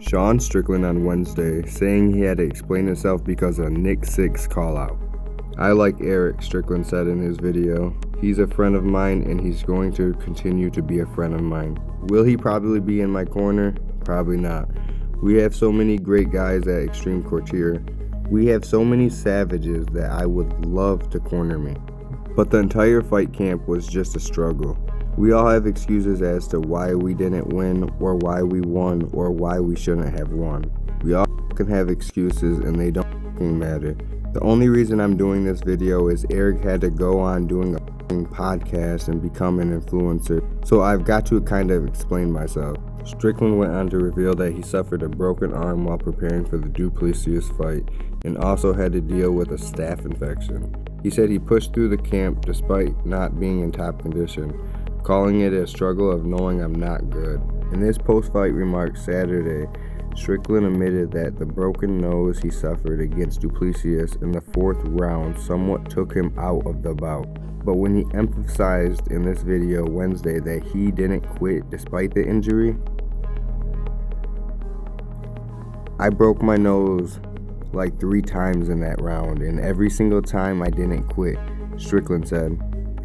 Sean Strickland on Wednesday, saying he had to explain himself because of NickSick's call-out. "I like Eric," Strickland said in his video. "He's a friend of mine and he's going to continue to be a friend of mine. Will he probably be in my corner? Probably not. We have so many great guys at Extreme Couture. We have so many savages that I would love to corner me. But the entire fight camp was just a struggle. We all have excuses as to why we didn't win or why we won or why we shouldn't have won. We all can have excuses and they don't matter. The only reason I'm doing this video is Eric had to go on doing a podcast and become an influencer, so I've got to kind of explain myself." Strickland went on to reveal that he suffered a broken arm while preparing for the Du Plessis fight and also had to deal with a staph infection. He said he pushed through the camp despite not being in top condition, calling it a struggle of knowing I'm not good. In his post-fight remarks Saturday, Strickland admitted that the broken nose he suffered against Du Plessis in the 4th round somewhat took him out of the bout. But when he emphasized in this video Wednesday that he didn't quit despite the injury, "I broke my nose like 3 times in that round, and every single time I didn't quit," Strickland said.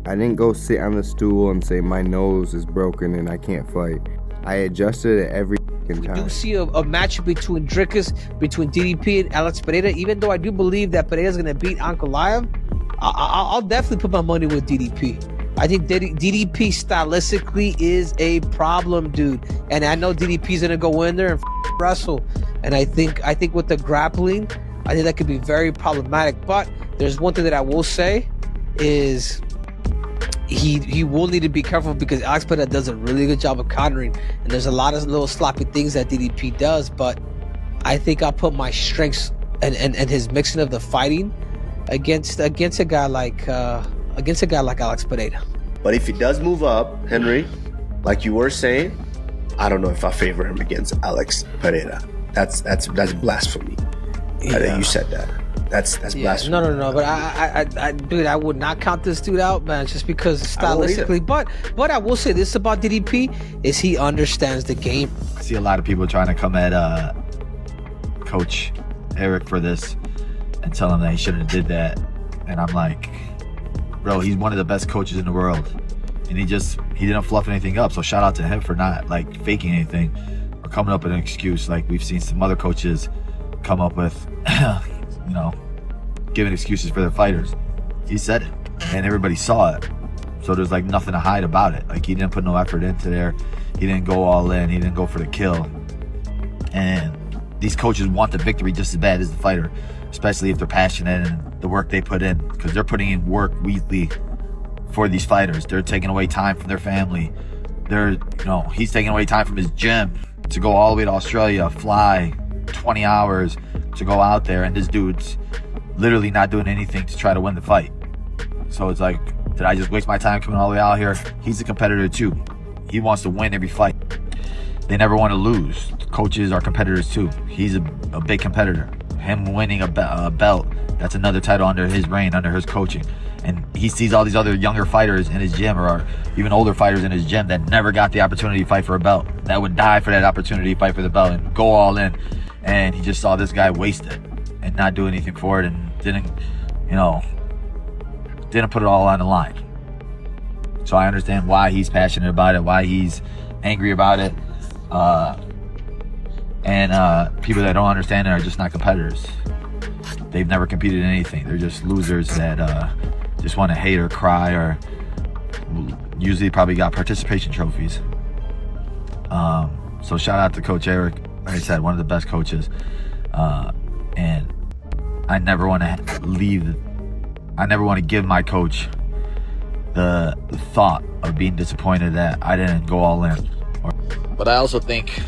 "I didn't go sit on the stool and say my nose is broken and I can't fight. I adjusted it every time." We do see a matchup between DDP and Alex Pereira. Even though I do believe that Pereira is going to beat Ankalaev, I'll definitely put my money with DDP. I think DDP stylistically is a problem, dude. And I know DDP's going to go in there and wrestle. And I think with the grappling, I think that could be very problematic. But there's one thing that I will say is he will need to be careful because Alex Pereira does a really good job of countering, and there's a lot of little sloppy things that DDP does. But I think I'll put my strengths and his mixing of the fighting against a guy like Alex Pereira. But if he does move up, Henry, like you were saying, I don't know if I favor him against Alex Pereira. That's blasphemy. Yeah. I think you said that. That's blasphemy. No. But I would not count this dude out, man, just because stylistically. But I will say this about DDP is he understands the game. I see a lot of people trying to come at Coach Eric for this and tell him that he shouldn't have did that. And I'm like, bro, he's one of the best coaches in the world. And he didn't fluff anything up. So shout out to him for not like faking anything or coming up with an excuse like we've seen some other coaches come up with, giving excuses for their fighters. He said it and everybody saw it. So there's like nothing to hide about it. Like he didn't put no effort into there. He didn't go all in. He didn't go for the kill. And these coaches want the victory just as bad as the fighter, especially if they're passionate and the work they put in, because they're putting in work weekly for these fighters. They're taking away time from their family. He's taking away time from his gym to go all the way to Australia, fly 20 hours to go out there, and this dude's literally not doing anything to try to win the fight. So it's like, did I just waste my time coming all the way out here? He's a competitor too. He wants to win every fight. They never want to lose. Coaches are competitors too. He's a big competitor. Him winning a belt, that's another title under his reign, under his coaching. And he sees all these other younger fighters in his gym, or even older fighters in his gym that never got the opportunity to fight for a belt, that would die for that opportunity to fight for the belt and go all in. And he just saw this guy waste it and not do anything for it, and didn't put it all on the line. So I understand why he's passionate about it, why he's angry about it. And people that don't understand it are just not competitors. They've never competed in anything. They're just losers that just want to hate or cry, or usually probably got participation trophies. So shout out to Coach Eric. Like I said, one of the best coaches. And I never want to give my coach the thought of being disappointed that I didn't go all in. But I also think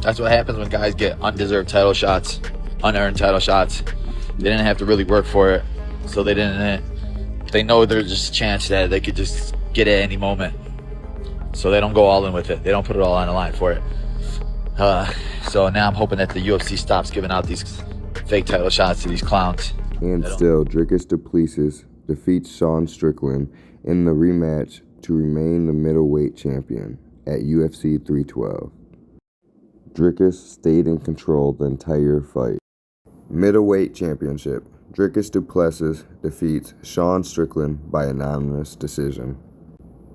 that's what happens when guys get undeserved title shots, unearned title shots. They didn't have to really work for it, so they know there's just a chance that they could just get it at any moment. So they don't go all in with it. They don't put it all on the line for it. So now I'm hoping that the UFC stops giving out these fake title shots to these clowns. And still, DRICUS Du Plessis defeats Sean Strickland in the rematch to remain the middleweight champion at UFC 312. DRICUS stayed in control the entire fight. Middleweight Championship. DRICUS du Plessis defeats Sean Strickland by unanimous decision.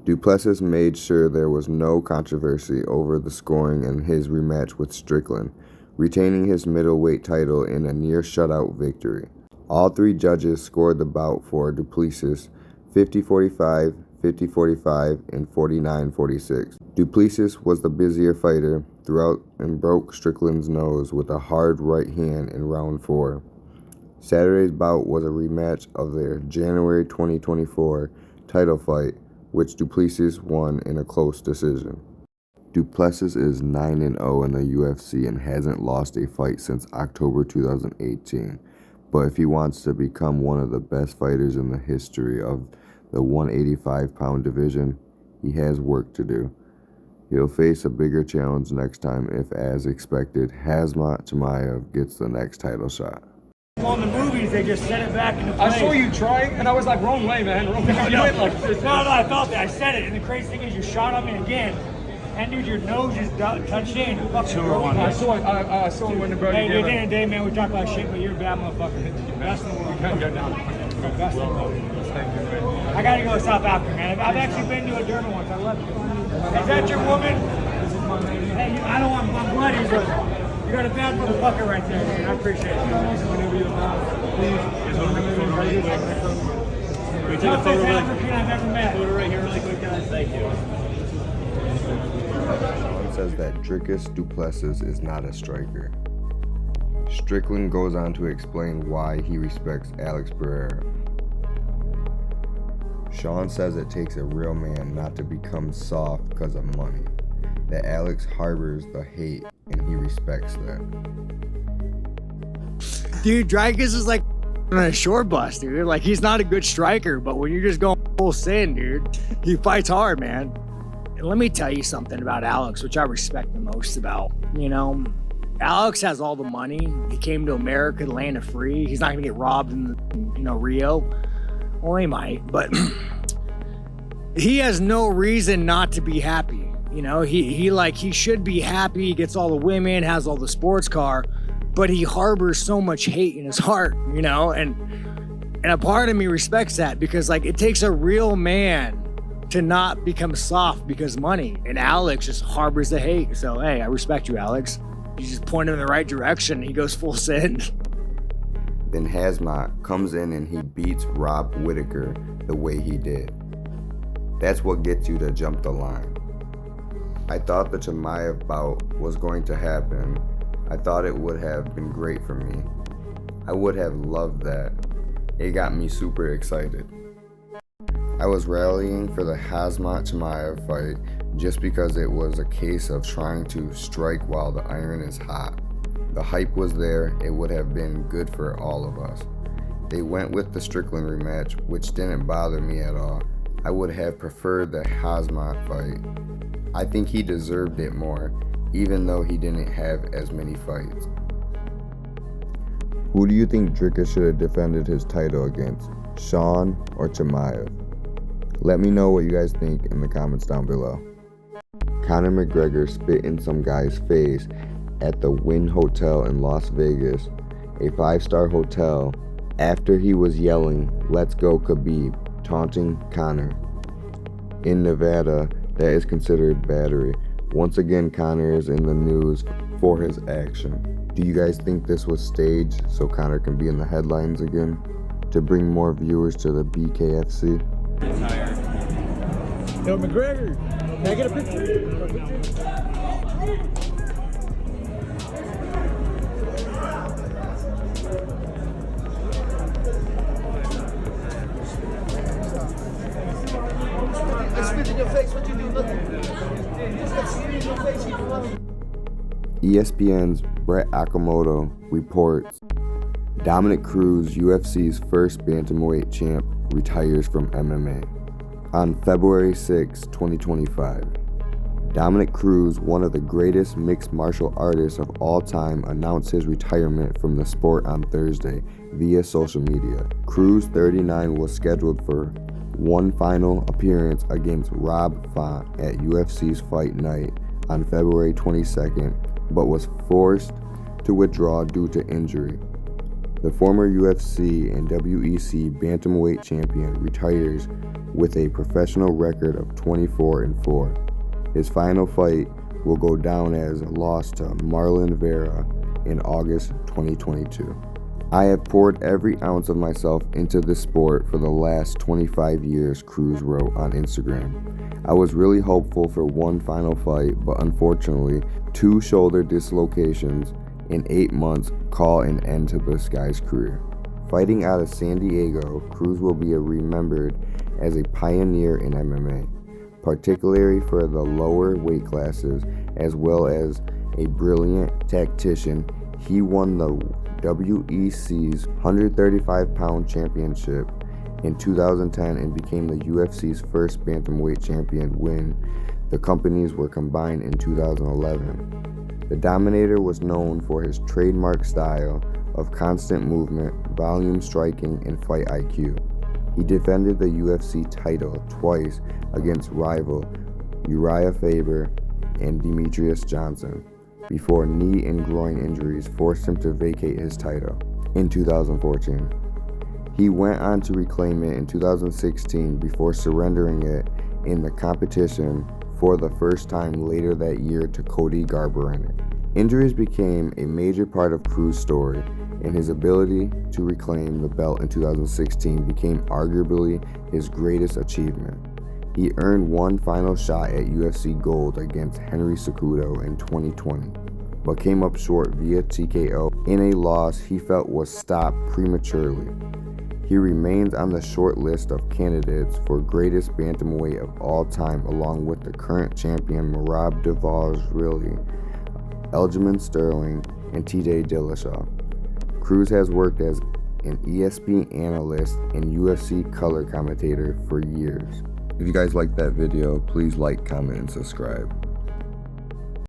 Du Plessis made sure there was no controversy over the scoring in his rematch with Strickland, retaining his middleweight title in a near shutout victory. All three judges scored the bout for Du Plessis 50-45, 50-45, and 49-46. Du Plessis was the busier fighter throughout and broke Strickland's nose with a hard right hand in round 4. Saturday's bout was a rematch of their January 2024 title fight, which Du Plessis won in a close decision. Du Plessis is 9-0 in the UFC and hasn't lost a fight since October 2018. But if he wants to become one of the best fighters in the history of the 185-pound division, he has work to do. He'll face a bigger challenge next time if, as expected, Khamzat Chimaev gets the next title shot. On the movies, they just sent it back into place. I saw you trying, and I was like, wrong way, man. Wrong way. You went like this. No, I felt it. I said it. And the crazy thing is, you shot at me again. And dude, your nose just touched in. I saw him when the brother Hey, gave at the it. end of the day, man, we talk about shit, but you're a bad motherfucker. Best in the world. You can't get down. Best in the world. I gotta go to South Africa, man. I've actually been to a Durban once. I love it. Is that your woman? Hey, I don't want my bloody, but you got a bad motherfucker right there, man. I appreciate it. Toughest African I've ever met. Photo right here, really quick, guys. Thank you. Sean says that DRICUS du Plessis is not a striker. Strickland goes on to explain why he respects Alex Pereira. Sean says it takes a real man not to become soft because of money, that Alex harbors the hate and he respects that. Dude, DRICUS is like a short bus, dude. Like, he's not a good striker, but when you're just going full sin, dude, he fights hard, man. And let me tell you something about Alex, which I respect the most about. You know, Alex has all the money. He came to America, the land of free. He's not gonna get robbed in, Rio. Well, he might, but he has no reason not to be happy. You know, he should be happy. He gets all the women, has all the sports car, but he harbors so much hate in his heart, and a part of me respects that, because like, it takes a real man to not become soft because money, and Alex just harbors the hate. So hey, I respect you, Alex. You just point him in the right direction. He goes full sin. Then Khamzat comes in and he beats Rob Whittaker the way he did. That's what gets you to jump the line. I thought the Chimaev bout was going to happen. I thought it would have been great for me. I would have loved that. It got me super excited. I was rallying for the Khamzat Chimaev fight just because it was a case of trying to strike while the iron is hot. The hype was there. It would have been good for all of us. They went with the Strickland rematch, which didn't bother me at all. I would have preferred the Khamzat fight. I think he deserved it more, even though he didn't have as many fights. Who do you think DRICUS should have defended his title against, Sean or Chimaev? Let me know what you guys think in the comments down below. Conor McGregor spit in some guy's face at the Wynn Hotel in Las Vegas, a 5-star hotel, after he was yelling, "Let's go Khabib," taunting Conor. In Nevada, that is considered battery. Once again, Conor is in the news for his action. Do you guys think this was staged so Conor can be in the headlines again? To bring more viewers to the BKFC? Yo, McGregor, can I get a picture? ESPN's Brett Okamoto reports Dominic Cruz, UFC's first bantamweight champ, retires from MMA. On February 6, 2025, Dominic Cruz, one of the greatest mixed martial artists of all time, announced his retirement from the sport on Thursday via social media. Cruz, 39, was scheduled for one final appearance against Rob Font at UFC's Fight Night on February 22nd, but was forced to withdraw due to injury. The former UFC and WEC bantamweight champion retires with a professional record of 24-4. His final fight will go down as a loss to Marlon Vera in August 2022. I have poured every ounce of myself into this sport for the last 25 years, Cruz wrote on Instagram. I was really hopeful for one final fight, but unfortunately, 2 shoulder dislocations in 8 months call an end to this guy's career. Fighting out of San Diego, Cruz will be remembered as a pioneer in MMA, particularly for the lower weight classes, as well as a brilliant tactician. He won the WEC's 135-pound championship in 2010 and became the UFC's first bantamweight champion when the companies were combined in 2011. The Dominator was known for his trademark style of constant movement, volume striking, and fight IQ. He defended the UFC title twice against rival Uriah Faber and Demetrius Johnson before knee and groin injuries forced him to vacate his title in 2014. He went on to reclaim it in 2016 before surrendering it in the competition for the first time later that year to Cody Garbrandt. Injuries became a major part of Cruz's story, and his ability to reclaim the belt in 2016 became arguably his greatest achievement. He earned one final shot at UFC Gold against Henry Cejudo in 2020, but came up short via TKO in a loss he felt was stopped prematurely. He remains on the short list of candidates for greatest bantamweight of all time, along with the current champion Merab Dvalishvili, Aljamain Sterling, and TJ Dillashaw. Cruz has worked as an ESPN analyst and UFC color commentator for years. If you guys liked that video, please like, comment, and subscribe.